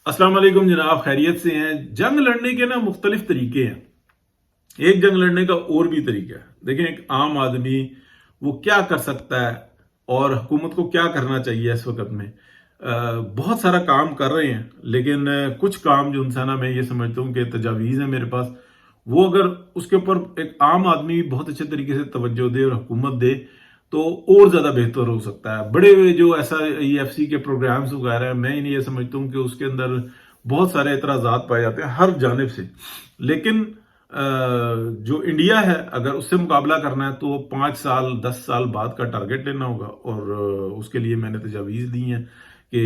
अस्सलाम वालेकुम जनाब, खैरियत से हैं। जंग लड़ने के ना मुख्तलिफ तरीके हैं। एक जंग लड़ने का और भी तरीका है। देखें, एक आम आदमी वो क्या कर सकता है और हुकूमत को क्या करना चाहिए इस वक्त में। बहुत सारा काम कर रहे हैं, लेकिन कुछ काम जो इंसान, मैं ये समझता हूँ कि तजावीज़ है मेरे पास, वो अगर उसके ऊपर एक आम आदमी बहुत अच्छे तरीके से तवज्जो दे और हुकूमत दे तो और ज्यादा बेहतर हो सकता है। बड़े जो ऐसा EFC के प्रोग्राम्स वगैरह हैं, मैं इन्हें ये समझता हूँ कि उसके अंदर बहुत सारे एतराजात पाए जाते हैं हर जानिब से। लेकिन जो इंडिया है, अगर उससे मुकाबला करना है तो 5 साल 10 साल बाद का टारगेट लेना होगा। और उसके लिए मैंने तजावीज़ दी हैं कि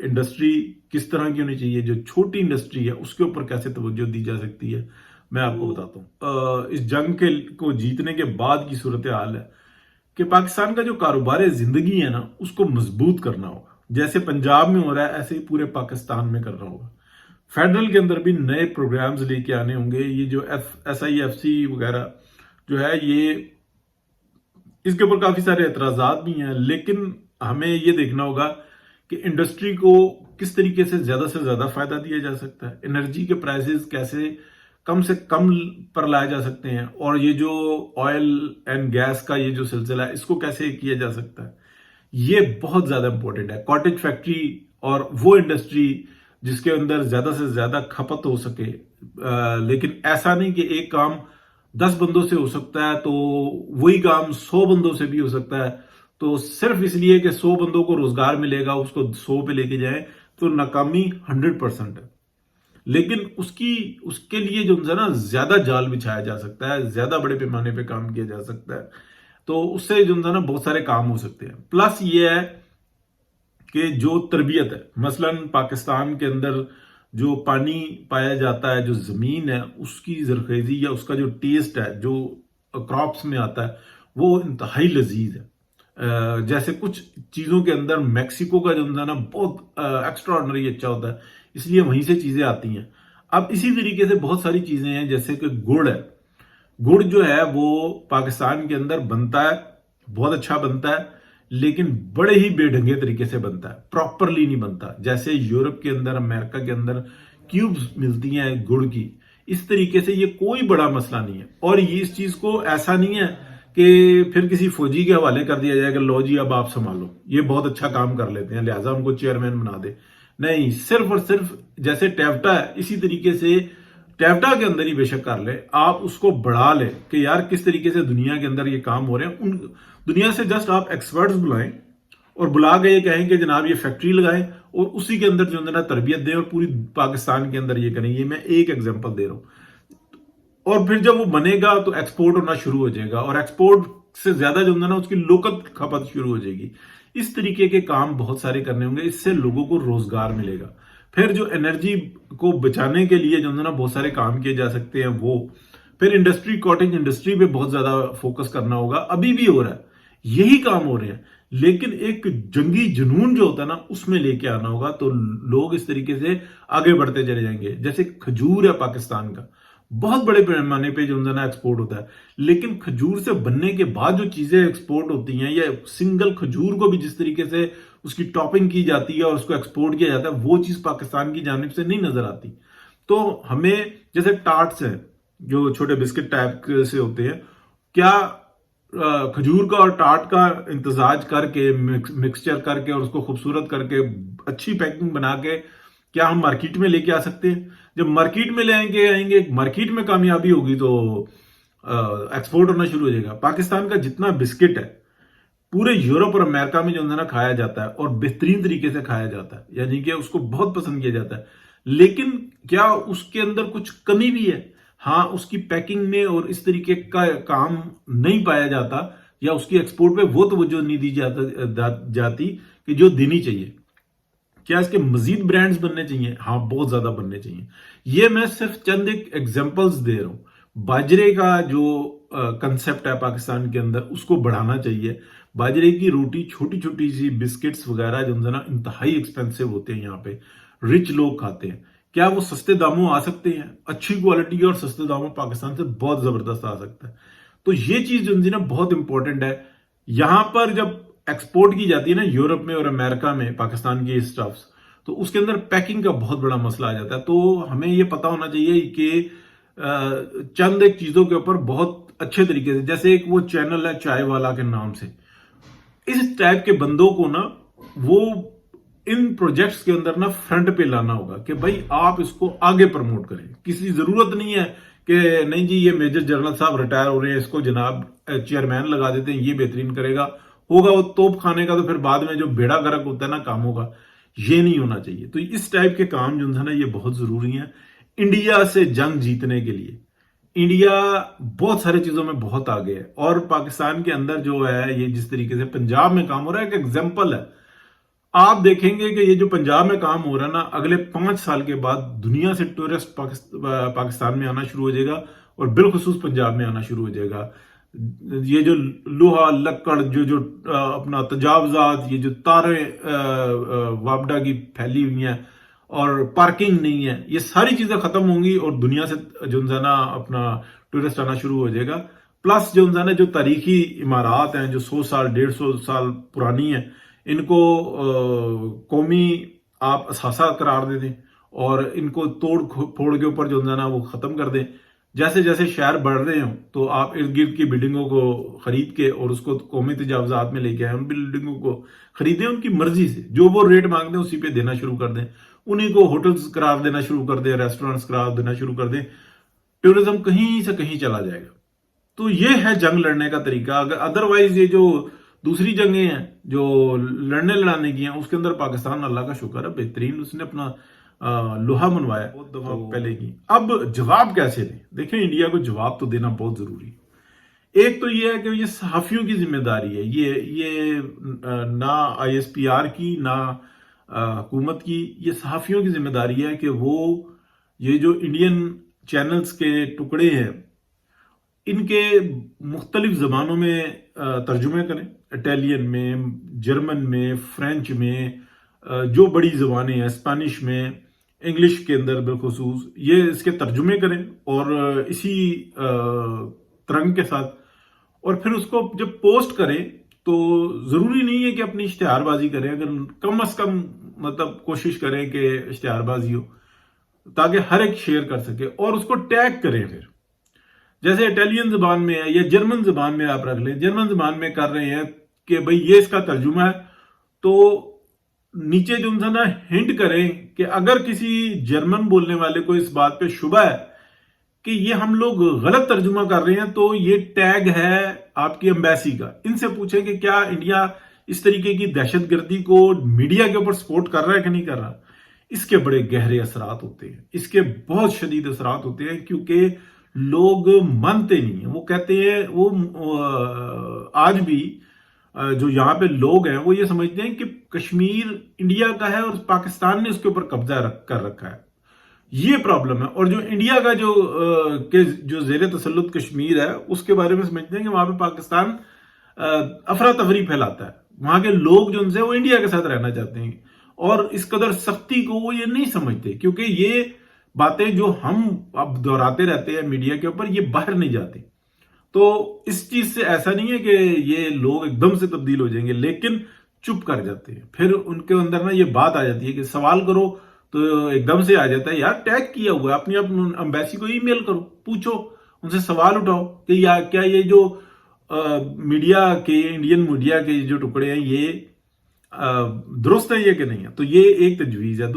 इंडस्ट्री किस तरह की होनी चाहिए, जो छोटी इंडस्ट्री है उसके ऊपर कैसे तवज्जो दी जा सकती है, मैं आपको बताता हूँ। इस जंग के को जीतने के बाद की सूरत हाल है कि पाकिस्तान का जो कारोबार जिंदगी है ना, उसको मजबूत करना होगा। जैसे पंजाब में हो रहा है, ऐसे ही पूरे पाकिस्तान में करना होगा। फेडरल के अंदर भी नए प्रोग्राम्स लेके आने होंगे। ये जो SIFC वगैरह जो है, ये इसके ऊपर काफी सारे एतराजात भी हैं, लेकिन हमें ये देखना होगा कि इंडस्ट्री को किस तरीके से ज्यादा फायदा दिया जा सकता है, एनर्जी के प्राइसेस कैसे कम से कम पर लाए जा सकते हैं, और ये जो ऑयल एंड गैस का ये जो सिलसिला है, इसको कैसे किया जा सकता है। ये बहुत ज्यादा इंपॉर्टेंट है। कॉटेज फैक्ट्री और वो इंडस्ट्री जिसके अंदर ज्यादा से ज्यादा खपत हो सके। लेकिन ऐसा नहीं कि एक काम 10 बंदों से हो सकता है तो वही काम 100 बंदों से भी हो सकता है। तो सिर्फ इसलिए कि 100 बंदों को रोजगार मिलेगा, उसको 100 पे लेके जाए, तो नाकामी 100% है। लेकिन उसके लिए जो है ना, ज्यादा जाल बिछाया जा सकता है, ज्यादा बड़े पैमाने पे काम किया जा सकता है। तो उससे जो है ना, बहुत सारे काम हो सकते हैं। प्लस ये है कि जो तरबियत है, मसलन पाकिस्तान के अंदर जो पानी पाया जाता है, जो जमीन है, उसकी जरखेजी या उसका जो टेस्ट है, जो क्रॉप्स में आता है, वो इंतहाई लजीज है। जैसे कुछ चीजों के अंदर मैक्सिको का जो है ना, बहुत एक्स्ट्रा ऑर्डनरी अच्छा होता है, इसलिए वहीं से चीजें आती हैं। अब इसी तरीके से बहुत सारी चीजें हैं, जैसे कि गुड़ है। गुड़ जो है वो पाकिस्तान के अंदर बनता है, बहुत अच्छा बनता है, लेकिन बड़े ही बेढंगे तरीके से बनता है, प्रॉपरली नहीं बनता। जैसे यूरोप के अंदर, अमेरिका के अंदर क्यूब्स मिलती हैं गुड़ की, इस तरीके से ये कोई बड़ा मसला नहीं है। और ये इस चीज को ऐसा नहीं है कि फिर किसी फौजी के हवाले कर दिया जाएगा, लो जी अब आप संभालो, ये बहुत अच्छा काम कर लेते हैं लिहाजा उनको चेयरमैन बना दे। नहीं, सिर्फ और सिर्फ जैसे टेप्टा है, इसी तरीके से टेप्टा के अंदर ही बेशक कर ले, आप उसको बढ़ा ले कि यार किस तरीके से दुनिया के अंदर ये काम हो रहे हैं। उन दुनिया से जस्ट आप एक्सपर्ट्स बुलाएं और बुला के ये कहें कि जनाब ये फैक्ट्री लगाएं और उसी के अंदर जो है ना तरबियत दें और पूरी पाकिस्तान के अंदर ये करें। ये मैं एक एग्जांपल दे रहा हूं। और फिर जब वो बनेगा तो एक्सपोर्ट होना शुरू हो जाएगा, और एक्सपोर्ट से ज्यादा जो है ना, उसकी लोकल खपत शुरू हो जाएगी। इस तरीके के काम बहुत सारे करने होंगे, इससे लोगों को रोजगार मिलेगा। फिर जो एनर्जी को बचाने के लिए जो है ना, बहुत सारे काम किए जा सकते हैं वो। फिर इंडस्ट्री, कॉटेज इंडस्ट्री पे बहुत ज्यादा फोकस करना होगा, अभी भी हो रहा है, यही काम हो रहे हैं। लेकिन एक जंगी जुनून जो होता है ना, उसमें लेके आना होगा, तो लोग इस तरीके से आगे बढ़ते चले जाएंगे। जैसे खजूर है पाकिस्तान का, बहुत बड़े पैमाने पे जो है ना एक्सपोर्ट होता है, लेकिन खजूर से बनने के बाद जो चीजें एक्सपोर्ट होती हैं, या सिंगल खजूर को भी जिस तरीके से उसकी टॉपिंग की जाती है और उसको एक्सपोर्ट किया जाता है, वो चीज पाकिस्तान की जानिब से नहीं नजर आती। तो हमें, जैसे टार्ट्स हैं जो छोटे बिस्किट टाइप से होते हैं, क्या खजूर का और टार्ट का इंतजाज करके, मिक्सचर करके और उसको खूबसूरत करके अच्छी पैकिंग बना के क्या हम मार्केट में लेके आ सकते हैं? जब मार्केट में ले आएंगे, मार्केट में कामयाबी होगी तो एक्सपोर्ट होना शुरू हो जाएगा। पाकिस्तान का जितना बिस्किट है पूरे यूरोप और अमेरिका में जो है ना खाया जाता है, और बेहतरीन तरीके से खाया जाता है, यानी कि उसको बहुत पसंद किया जाता है। लेकिन क्या उसके अंदर कुछ कमी भी है? हाँ, उसकी पैकिंग में और इस तरीके का काम नहीं पाया जाता, या उसकी एक्सपोर्ट पे वो तवज्जो नहीं दी जाती कि जो देनी चाहिए। क्या इसके मजीद ब्रांड्स बनने चाहिए? हाँ, बहुत ज्यादा बनने चाहिए। ये मैं सिर्फ चंद एक एग्जांपल्स दे रहा हूं। बाजरे का जो कंसेप्ट है पाकिस्तान के अंदर, उसको बढ़ाना चाहिए। बाजरे की रोटी, छोटी छोटी सी बिस्किट्स वगैरह जो है ना, इंतहाई एक्सपेंसिव होते हैं। यहाँ पे रिच लोग खाते हैं। क्या वो सस्ते दामों आ सकते हैं? अच्छी क्वालिटी और सस्ते दामों पाकिस्तान से बहुत जबरदस्त आ सकता है। तो ये चीज जो है ना, बहुत इंपॉर्टेंट है। यहां पर जब एक्सपोर्ट की जाती है ना यूरोप में और अमेरिका में पाकिस्तान की स्टफ्स, تو اس کے اندر پیکنگ کا بہت بڑا مسئلہ آ جاتا ہے. تو ہمیں یہ پتا ہونا چاہیے کہ چند ایک چیزوں کے اوپر بہت اچھے طریقے سے, جیسے ایک وہ چینل ہے چائے والا کے نام سے, اس ٹائپ کے بندوں کو نا وہ ان پروجیکٹس کے اندر نا فرنٹ پہ لانا ہوگا کہ بھائی آپ اس کو آگے پروموٹ کریں. کسی ضرورت نہیں ہے کہ نہیں جی یہ میجر جنرل صاحب ریٹائر ہو رہے ہیں, اس کو جناب چیئرمین لگا دیتے ہیں, یہ بہترین کرے گا, ہوگا وہ توپ کھانے کا, تو پھر بعد میں جو بیڑا گرک ہوتا ہے نا کاموں کا, یہ نہیں ہونا چاہیے. تو اس ٹائپ کے کام جو ہے نا یہ بہت ضروری ہیں انڈیا سے جنگ جیتنے کے لیے. انڈیا بہت سارے چیزوں میں بہت آگے ہے, اور پاکستان کے اندر جو ہے یہ جس طریقے سے پنجاب میں کام ہو رہا ہے ایک ایگزامپل ہے. آپ دیکھیں گے کہ یہ جو پنجاب میں کام ہو رہا ہے نا, اگلے 5 سال کے بعد دنیا سے ٹورسٹ پاکستان میں آنا شروع ہو جائے گا, اور بالخصوص پنجاب میں آنا شروع ہو جائے گا. یہ جو لوہا لکڑ جو اپنا تجاوزات, یہ جو تاریں وابڈا کی پھیلی ہوئی ہیں, اور پارکنگ نہیں ہے, یہ ساری چیزیں ختم ہوں گی, اور دنیا سے جو ہے نا اپنا ٹورسٹ آنا شروع ہو جائے گا. پلس جو ہے نا جو تاریخی عمارات ہیں جو 100 سال 150 سال پرانی ہیں, ان کو قومی آپ اثاثہ قرار دے دیں, اور ان کو توڑ پھوڑ کے اوپر جو ہے نا وہ ختم کر دیں. جیسے جیسے شہر بڑھ رہے ہوں تو آپ ارد گرد کی بلڈنگوں کو خرید کے اور اس کو قومی تجاوزات میں لے کے آئیں, ان بلڈنگوں کو خریدیں ان کی مرضی سے, جو وہ ریٹ مانگتے ہیں اسی پہ دینا شروع کر دیں, انہیں کو ہوٹلز قرار دینا شروع کر دیں, ریسٹورنٹس قرار دینا شروع کر دیں. ٹورزم کہیں سے کہیں چلا جائے گا. تو یہ ہے جنگ لڑنے کا طریقہ. اگر ادروائز یہ جو دوسری جنگیں ہیں جو لڑنے لڑانے کی ہیں, اس کے اندر پاکستان اللہ کا شکر ہے بہترین اس نے اپنا لوہا منوایا بہت دفعہ پہلے کی. اب جواب کیسے دیں؟ دیکھیں انڈیا کو جواب تو دینا بہت ضروری ہے. ایک تو یہ ہے کہ یہ صحافیوں کی ذمہ داری ہے, یہ نہ ISPR کی نہ حکومت کی, یہ صحافیوں کی ذمہ داری ہے کہ وہ یہ جو انڈین چینلز کے ٹکڑے ہیں ان کے مختلف زبانوں میں ترجمے کریں, اٹیلین میں, جرمن میں, فرینچ میں, جو بڑی زبانیں ہیں, اسپینش میں, انگلش کے اندر بالخصوص, یہ اس کے ترجمے کریں, اور اسی ترنگ کے ساتھ, اور پھر اس کو جب پوسٹ کریں تو ضروری نہیں ہے کہ اپنی اشتہار بازی کریں, اگر کم از کم مطلب کوشش کریں کہ اشتہار بازی ہو تاکہ ہر ایک شیئر کر سکے, اور اس کو ٹیگ کریں. پھر جیسے اٹیلین زبان میں ہے یا جرمن زبان میں آپ رکھ لیں, جرمن زبان میں کر رہے ہیں کہ بھئی یہ اس کا ترجمہ ہے, تو نیچے جو ہے نا ہنٹ کریں کہ اگر کسی جرمن بولنے والے کو اس بات پہ شبہ ہے کہ یہ ہم لوگ غلط ترجمہ کر رہے ہیں تو یہ ٹیگ ہے آپ کی ایمبیسی کا. ان سے پوچھیں کہ کیا انڈیا اس طریقے کی دہشت گردی کو میڈیا کے اوپر سپورٹ کر رہا ہے کہ نہیں کر رہا. اس کے بڑے گہرے اثرات ہوتے ہیں, اس کے بہت شدید اثرات ہوتے ہیں, کیونکہ لوگ مانتے نہیں ہیں. وہ کہتے ہیں, وہ آج بھی جو یہاں پہ لوگ ہیں وہ یہ سمجھتے ہیں کہ کشمیر انڈیا کا ہے اور پاکستان نے اس کے اوپر قبضہ کر رکھا ہے. یہ پرابلم ہے. اور جو انڈیا کا جو زیر تسلط کشمیر ہے اس کے بارے میں سمجھتے ہیں کہ وہاں پہ پاکستان افراتفری پھیلاتا ہے, وہاں کے لوگ جو ان سے وہ انڈیا کے ساتھ رہنا چاہتے ہیں, اور اس قدر سختی کو وہ یہ نہیں سمجھتے, کیونکہ یہ باتیں جو ہم اب دہراتے رہتے ہیں میڈیا کے اوپر یہ باہر نہیں جاتی. تو اس چیز سے ایسا نہیں ہے کہ یہ لوگ ایک دم سے تبدیل ہو جائیں گے, لیکن چپ کر جاتے ہیں. پھر ان کے اندر نا یہ بات آ جاتی ہے کہ سوال کرو تو ایک دم سے آ جاتا ہے یار ٹیگ کیا ہوا ہے, اپنی ایمبیسی کو ای میل کرو, پوچھو ان سے سوال اٹھاؤ کہ کیا یہ جو میڈیا کے انڈین میڈیا کے جو ٹکڑے ہیں یہ درست ہے یہ کہ نہیں ہے. تو یہ ایک تجویز ہے.